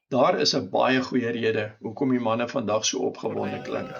Daar is 'n baie goeie rede hoekom die manne vandag so opgewonde klink.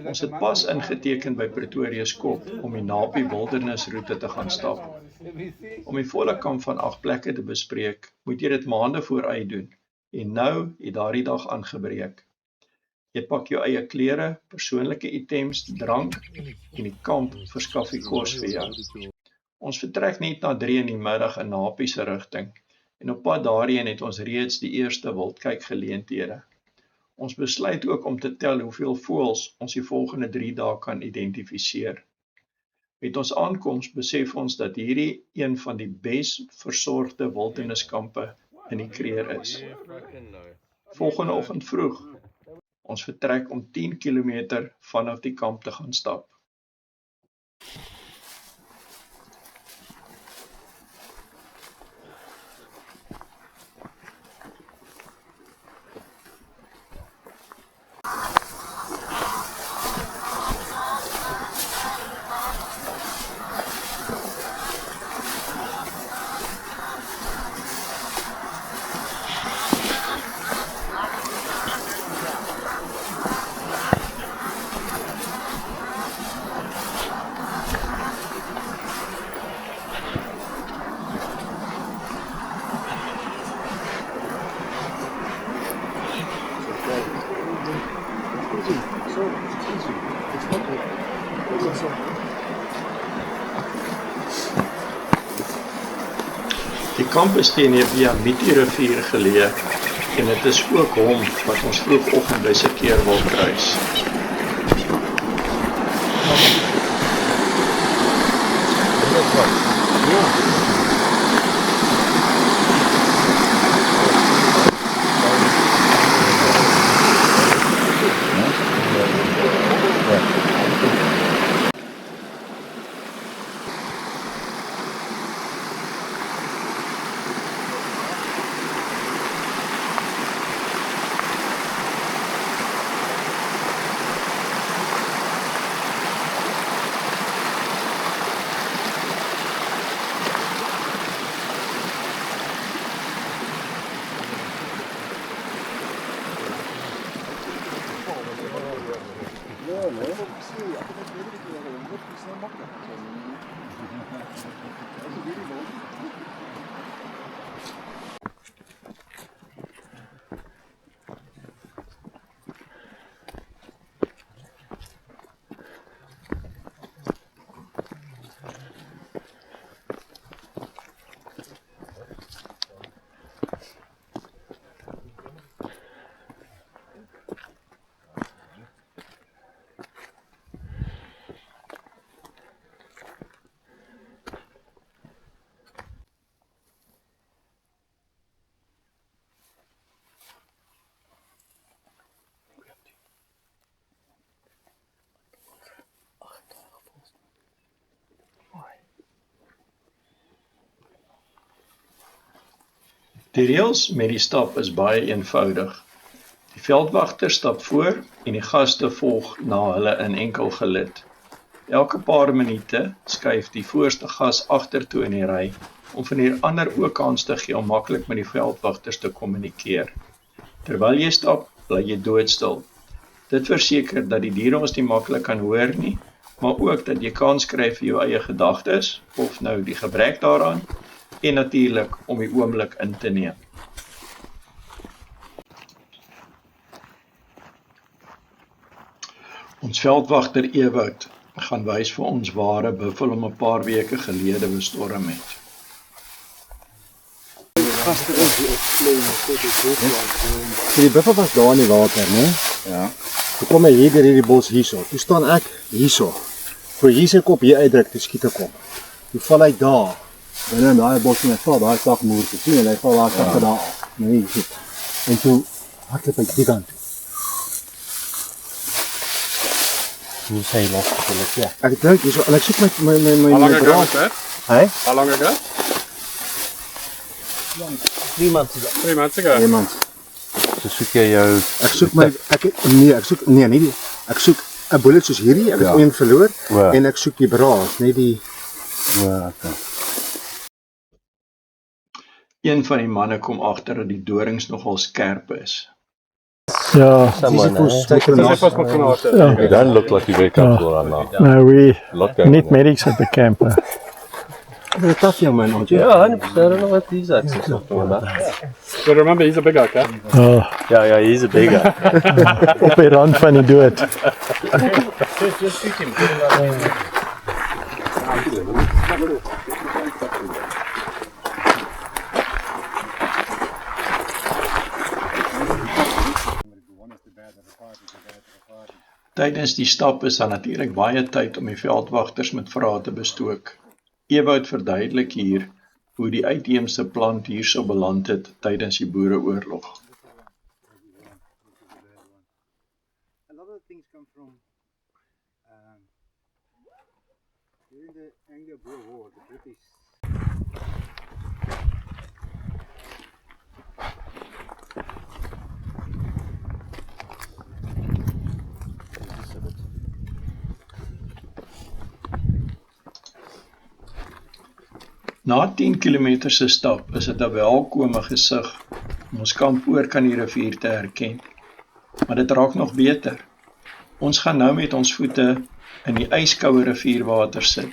Ons het pas ingeteken by Pretorius Kop om die Napi Wildernisroete te gaan stap. Om die volle kamp van 8 plekke te bespreek, moet jy dit maande vooruit doen. En nou het daardie dag aangebreek. Jy pak jou eie klere, persoonlike items, drank en die kamp verskaf die kos vir jou. Ons vertrek net na 3 in die middag in Napi se rigting. En op pad daarheen het ons reeds die eerste wildkykgeleenthede. Ons besluit ook om te tel hoeveel voëls ons die volgende 3 dae kan identifiseer. Met ons aankoms besef ons dat hierdie een van die bes versorgde wilderniskampe in die Kruger is. Volgende oggend vroeg, ons vertrek om 10 km vanaf die kamp te gaan stap. Die kamp is teen die Biamiti rivier geleë en dit is ook hom wat ons vroegoggend by Sekeer wil kruis. Die reëls met die stap is baie eenvoudig. Die veldwagter stap voor en die gaste volg na hulle in enkel gelid. Elke paar minute skuif die voorste gas agtertoe in die ry om van die ander ook kans te gee om maklik met die veldwagters te kommunikeer. Terwyl jy stap, bly jy doodstil. Dit verseker dat die diere ons nie maklik kan hoor nie, maar ook dat jy kans kry vir jou eie gedagtes, of nou die gebrek daaraan, en natuurlik om die oomblik in te neem. Ons veldwagter Ewout gaan wys vir ons waar 'n buffel om 'n paar weke gelede bestorm het. Die buffel was daar in die water, né? Ja. Toe kom hy hier deur hierdie bos hierso. Toe staan ek hierso. Voor hier sy kop hier uitdruk, toe skiet ek hom. Toe val hy daar. Binne in daai bos en hy val daai slagmoer te sien en hy val daar sak daar af. Nee, goed. En toe hardloop hy die kant toe. Hoe sê hy los gelukkig? Ja. Ek dink hierso en ek soek my How long ago was that? Hè? How long ago? 3 months ago. 3 months ago. 3 months. So soek jy jou Ek soek ek soek 'n bullet soos hierdie, ek het een verloor en ek soek die braas, net die okay. Een van die manne kom agter dat die dorings nogal skerp is. Yeah, Sisyphus Dit is pas met granate. yeah. You don't look like you wake up for that now. No, we Lot going need on. medics at the camp. Dis 'n tough young man, aren't you? Yeah, 100%. I don't know what these accents are talking about. But remember, he's a big guy, okay? Yeah, he's a big guy. Op die rand van die dood. Tydens die stap is daar natuurlik baie tyd om die veldwagters met vrae te bestook. Ewout verduidelik hier hoe die uitheemse plant hierso beland het tydens die Boereoorlog. A lot of things come from during the Anglo-Boer War, the British. Na 10 km se stap is dit 'n welkome gesig om ons kamp oor kan die rivier te herken. Maar dit raak nog beter. Ons gaan nou met ons voete in die yskoue rivierwater sit,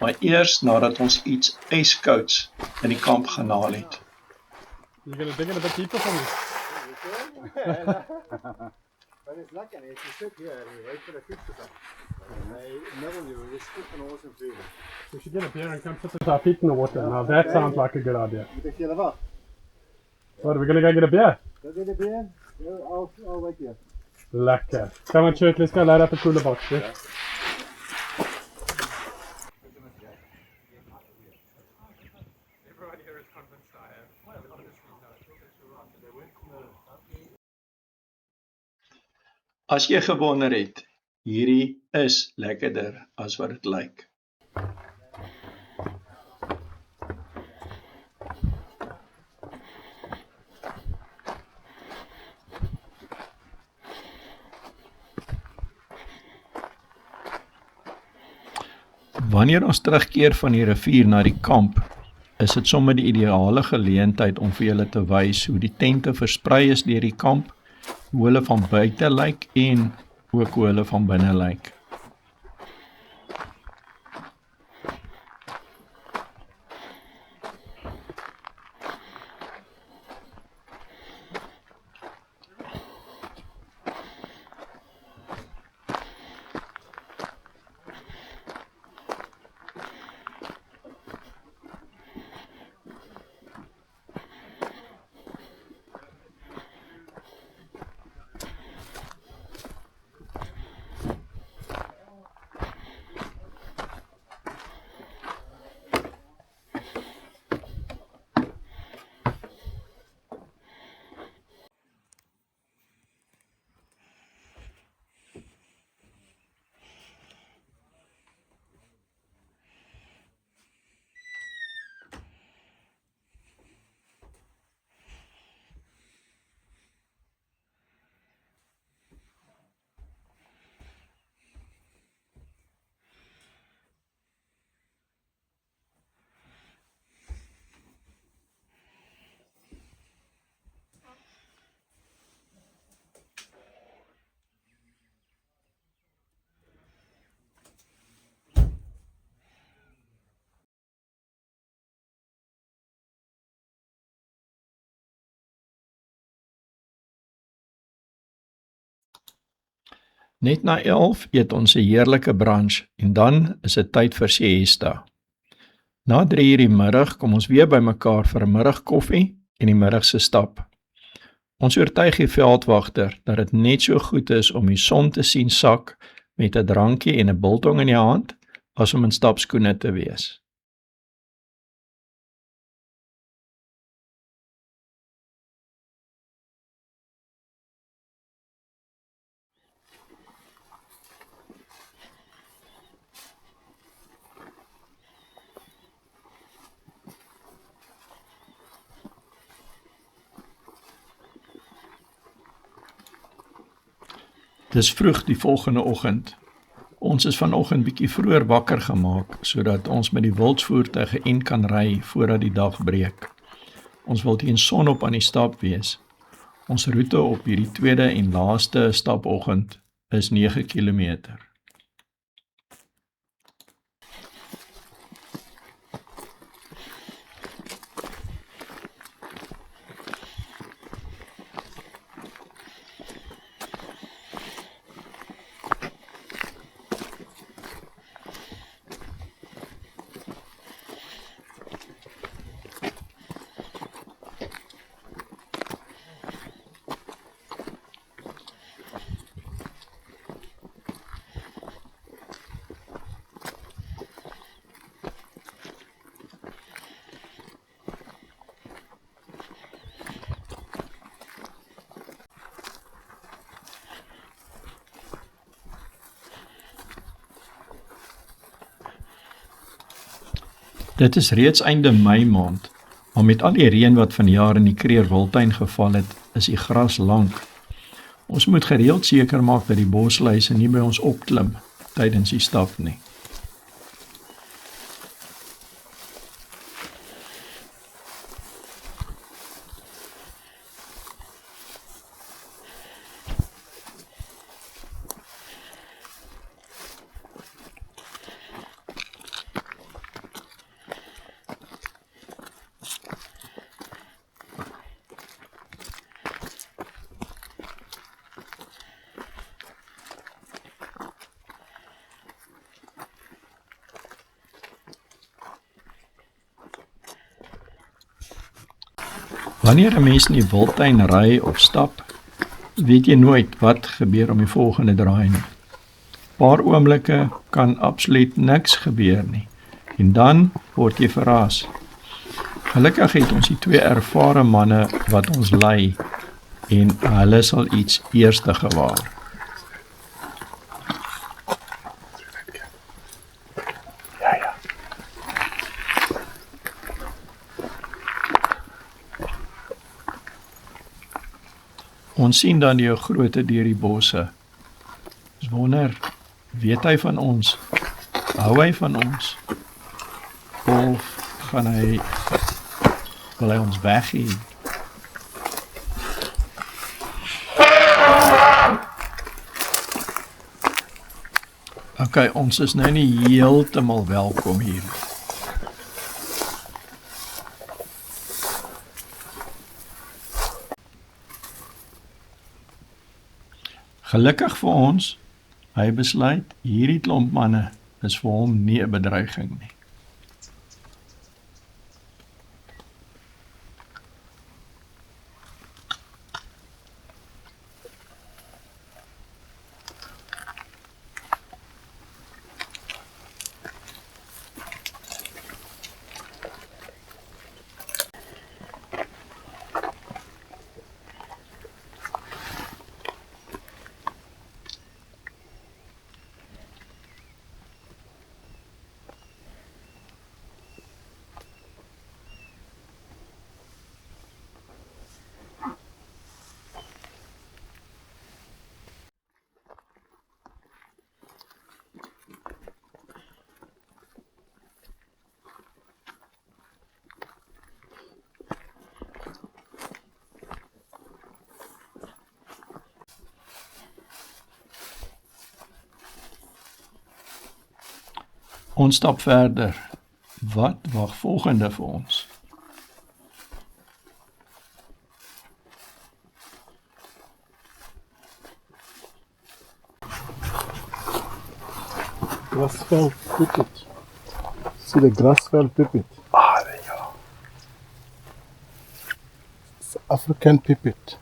maar eers nadat ons iets yskouds in die kamp gaan haal het. You're going to dig it a bit deeper for me. But it's lucky, if you sit here and you wait for the fish to come, they nibble you, it's good and awesome feeling. We should get up here and come sit with our feet in the water. Now that sounds like a good idea. Moet ek julle wag? What, are we going to go get a beer? Go get a beer? I'll wait here. Lekker. Come on, Chert, let's go load up a cooler box. Yeah? As jy gewonder het, hierdie is lekkerder as wat dit lyk. Wanneer ons terugkeer van die rivier na die kamp, is dit sommer die ideale geleentheid om vir julle te wys hoe die tente versprei is deur die kamp, hoe hulle van buite lyk en ook hoe hulle van binne lyk. Net na 11 eet ons 'n heerlike brunch en dan is dit tyd vir siesta. Na 3 uur die middag kom ons weer bymekaar vir 'n middagkoffie en die middagse stap. Ons oortuig die veldwagter dat dit net so goed is om die son te sien sak met 'n drankie en 'n biltong in die hand as om in stapskoene te wees. Dis vroeg die volgende oggend. Ons is vanoggend bietjie vroeër wakker gemaak, sodat ons met die wildsvoertuie geënt kan ry voordat die dag breek. Ons wil teen sonop aan die stap wees. Ons roete op hierdie tweede en laaste stapoggend is 9 km. Dit is reeds einde Mei maand, maar met al die reën wat vanjaar in die Kreer Wildtuin geval het, is die gras lank. Ons moet gereeld seker maak dat die bosluise nie by ons opklim tydens die stap nie. Wanneer 'n mens in die wildtuin ry of stap, weet jy nooit wat gebeur om die volgende draai nie. Paar oomblikke kan absoluut niks gebeur nie, en dan word jy verras. Gelukkig het ons die 2 ervare manne wat ons lei, en hulle sal iets eerste gewaar. Ons sien dan die groote deur die bosse. Ons wonder, weet hy van ons? Hou hy van ons? Of wil hy ons weghê? Okay, ons is nou nie heeltemal welkom hier. Gelukkig vir ons, hy besluit, hierdie klomp manne is vir hom nie 'n bedreiging nie. Ons stap verder. Wat wag volgende vir ons? Grasveld pipit. See the grasveld pipit? There you are. It's African pipit.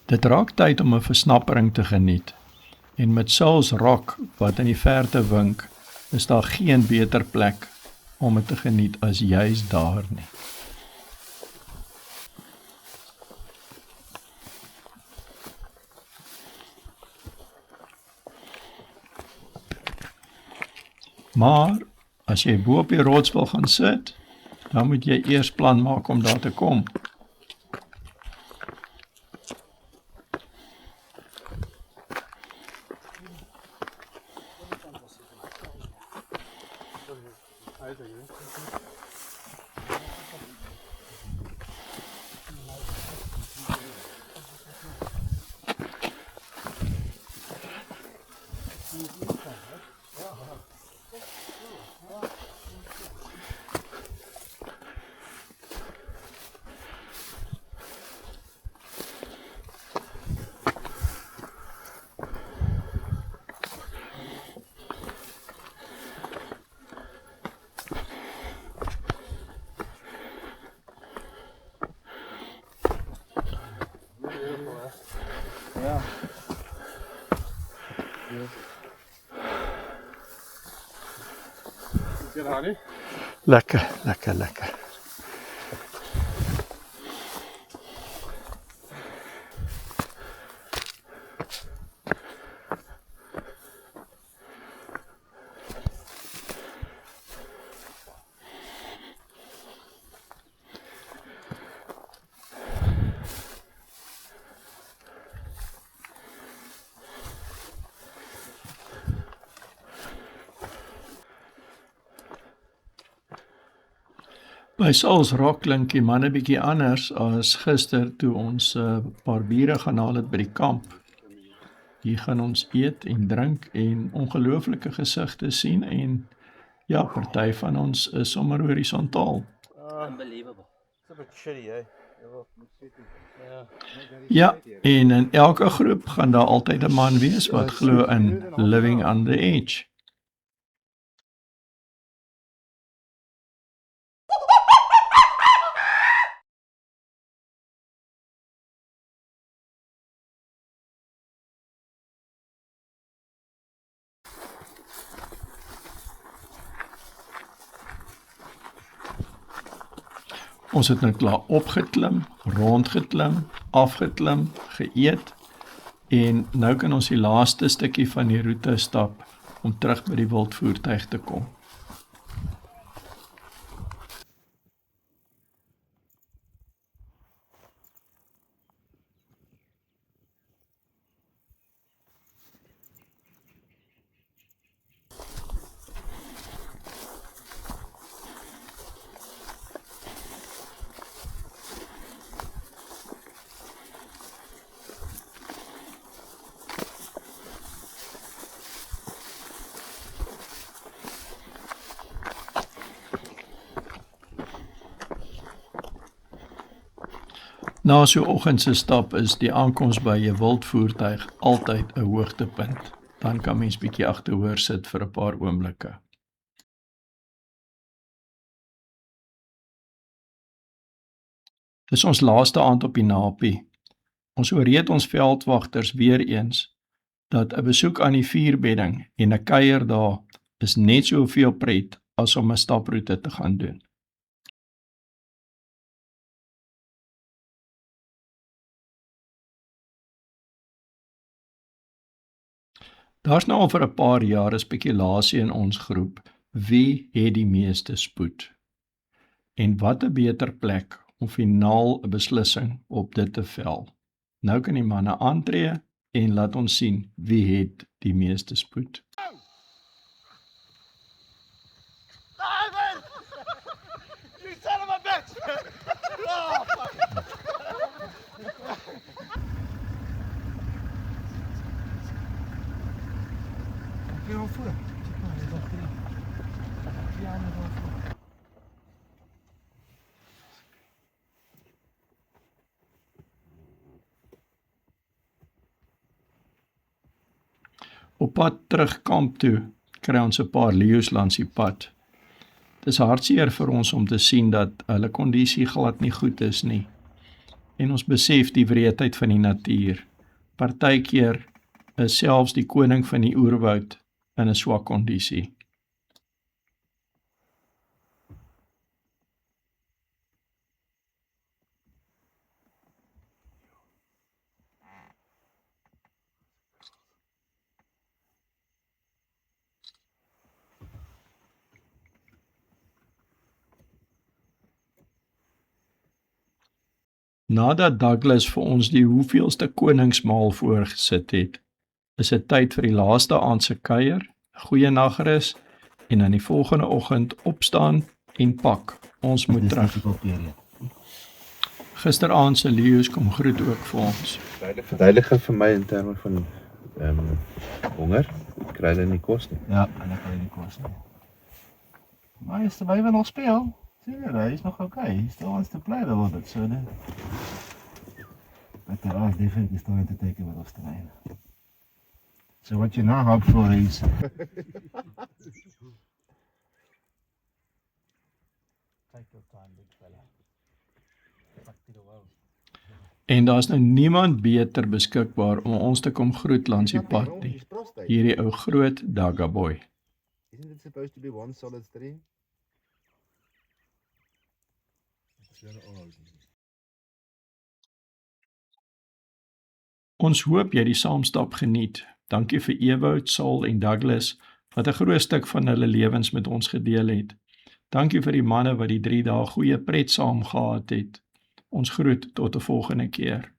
Dit raak tyd om 'n versnappering te geniet. En met Saul's Rock wat in die verte wink, is daar geen beter plek om dit te geniet as juis daar nie. Maar as jy bo op die rots wil gaan sit, dan moet jy eers plan maak om daar te kom. Lekker, lekker, lekker. By Saul's Rock klink die manne bietjie anders as gister toe ons paar biere gaan haal het by die kamp. Hier gaan ons eet en drink en ongelooflike gesigte sien en ja, party van ons is sommer horisontaal. Unbelievable. It's a bit shitty, eh? Ja, en in elke groep gaan daar altyd 'n man wees wat glo in living on the edge. Ons het nou klaar opgeklim, rondgeklim, afgeklim, geëet en nou kan ons die laaste stukkie van die roete stap om terug by die wildvoertuig te kom. Na so oggendse stap is die aankoms by 'n wildvoertuig altyd 'n hoogtepunt. Dan kan mens bietjie agterhoor sit vir 'n paar oomblikke. Dis ons laaste aand op die Napi. Ons ooreed ons veldwagters weer eens dat 'n besoek aan die vuurbedding en 'n kuier daar is net soveel pret as om 'n staproete te gaan doen. Daar's nou al vir 'n paar jaar 'n spekulasie in ons groep, wie het die meeste spoed? En wat 'n beter plek om finaal 'n beslissing op dit te vel. Nou kan die manne aantree en laat ons sien wie het die meeste spoed. Op pad terug kamp toe, kry ons 'n paar leeu's langs die pad. Dis hartseer vir ons om te sien dat hulle kondisie glad nie goed is nie. En ons besef die wreedheid van die natuur. Partykeer is selfs die koning van die oerwoud in 'n swak kondisie. Nadat Douglas vir ons die hoeveelste koningsmaal voorgesit het, is dit tyd vir die laaste aand se kuier, 'n goeie nagrus en dan die volgende oggend opstaan en pak. Ons moet terug. Gisteraand se leeu's kom groet ook vir ons. Verduidelik vir my in terme van honger. Kry hulle nie kos nie. Ja, hulle kry nie kos nie. Maar hy is terwyl we nog speel. Sien jy, hy is nog okay. He still wants to play a little bit, so then. But there are definitely starting to take a bit of strain. So what you now hope for is... Take your time, big fella. Back to the world. En daar's nou niemand beter beskikbaar om ons te kom groet langs die pad nie. Hierdie ou groot Dagaboy. Isn't it supposed to be one solid stream? Ons hoop jy die saamstap geniet. Dankie vir Ewout, Saul en Douglas wat 'n groot stuk van hulle lewens met ons gedeel het. Dankie vir die manne wat die 3 dae goeie pret saam gehad het. Ons groet tot 'n volgende keer.